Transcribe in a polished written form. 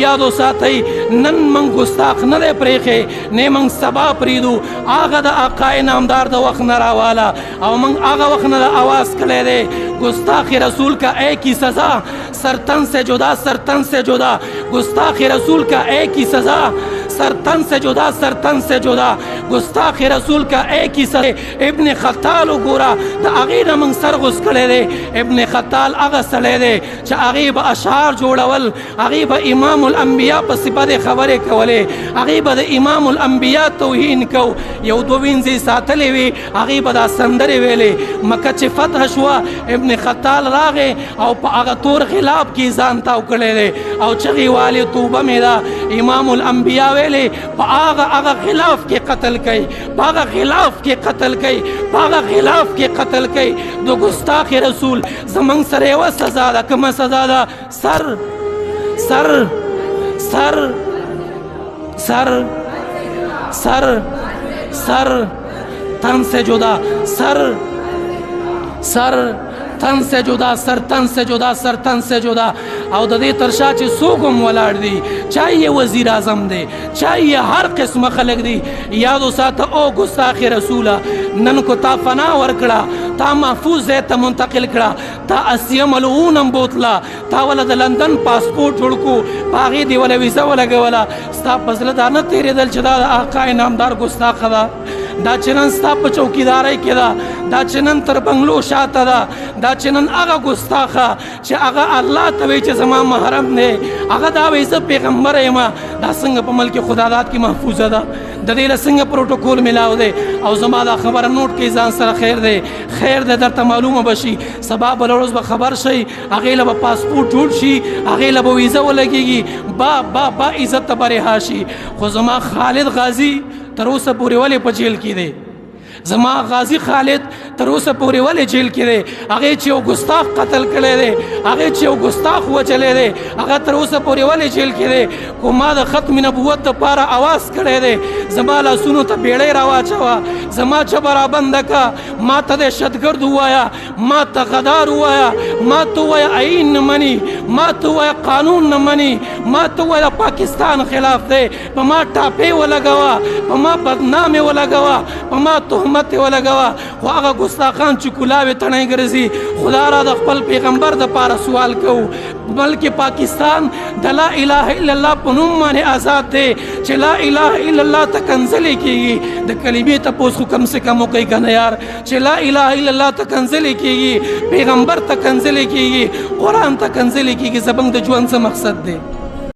یاد وساتئ نن موږ ګستاخ نه دی پرېښی نه موږ سبا پرېږدو هغه د آقا نامدار د وخت نه راواله او موږ هغه وخت نه آواز کړی دی گستاخ رسول کا ایک ہی سزا سرتن سے جدا سرتن سے جدا گستاخ رسول کا ایک ہی سزا سرتن سے جدا سرتن سے جدا گستاخ رسول کا ایک ہی سزا ابن خطال وګوره د هغې نه موږ سر غوڅ کړی دی ابن خطال هغه سړی دی چې هغې به اشعار جوړول هغې به امام الانبیا په صفت خبرې کولې هغې به د امام الانبیا توهین کو یو دوه وینځې ساتلې وي هغې به دا سندرې ویلې مکه چې فتح شوه ابن خطال راغی او په هغه تور خلاف کې ځان تاو کړی دی او چغې والې توبه مې ده امام الانبیا ویلې په هغه خلاف کې قتل کوي په هغه خلاف کې قتل کوي په هغه خلاف کې قتل کوي د ګستاخ رسول زموږ سره یوه سزا ده کومه سزا ده سر سر سر سر سر سر تن سے جدا سر سر تن سے جدا سر تن سے جدا سر تن سے جدا او د دې تر شا چې څوک هم ولاړ دي چاہے یې وزیر اعظم دی چاہے یې هر قسمه خلک دي یاد وساته او ګستاخ رسوله نن کو تا فنا ورکړه تا محفوظ ځای ته منتقل کړه تا 80 ملعون هم بوتله تا وله د لندن پاسپورټ جوړ کو په هغې دې وله ویزه ولګوله ستا په زړه دا نه تېرېدل چې دا د آقا نامدار ګستاخه ده دا چې نن ستا په چوکیدارۍ کې ده دا چې نن تر بنګلو شاته ده دا چې نن هغه ګستاخه چې هغه الله ته وایي چې زما محرم دی هغه دا وایي زه پیغمبر یم دا څنګه په ملک خداداد کې محفوظه ده د دې له څنګه پروټوکول میلاو دی او زما دا خبره نوٹ کړئ ځان سره خیر دی خیر دی درته معلومه به شي سبا بله ورځ به خبر شئ هغې له به پاسپورټ جوړ شي هغې له به ویزه ولګېږي با عزت ته به رها شي خو زما خالد غازي تر اوسه پورې ولې په جیل کې دی زما غازی خالد تر اوسه پورې ولې جیل کې دی هغې چې یو ګستاخ قتل کړی دی هغې چې یو ګستاخ وچلی دی هغه تر اوسه پورې ولې جیل کې دی خو ما د ختم نبوت دپاره اواز کړی دی زما لاسونو ته بیړۍ راواچوه زما جبه رابنده که ما ته دهشتګرد ووایه ما ته غدار ووایه ما ته ووایه آیین نه مني ما ته ووایه قانون نه مني ما ته ووایه د پاکستان خلاف دی په ما ټاپې ولګوه په ما بدنامې ولګوه په ما تهمت ولګوه خو هغه ګستاخان چې کلاوې تڼۍ ګرځي خدا را د خپل پیغمبر دپاره سوال کوو بلکې پاکستان د لا اله الا الله په نوم باندې آزاد دی چې لا اله الا الله ته کنځلې کېږي د کلمې تپوس خو کم سے کم وکئ که نه یار چې لا اله الا الله ته کنځلې کېږي پیغمبر ته کنځلې کېږي قرآن ته کنځلې کېږي زموږ د ژوند څه مقصد دی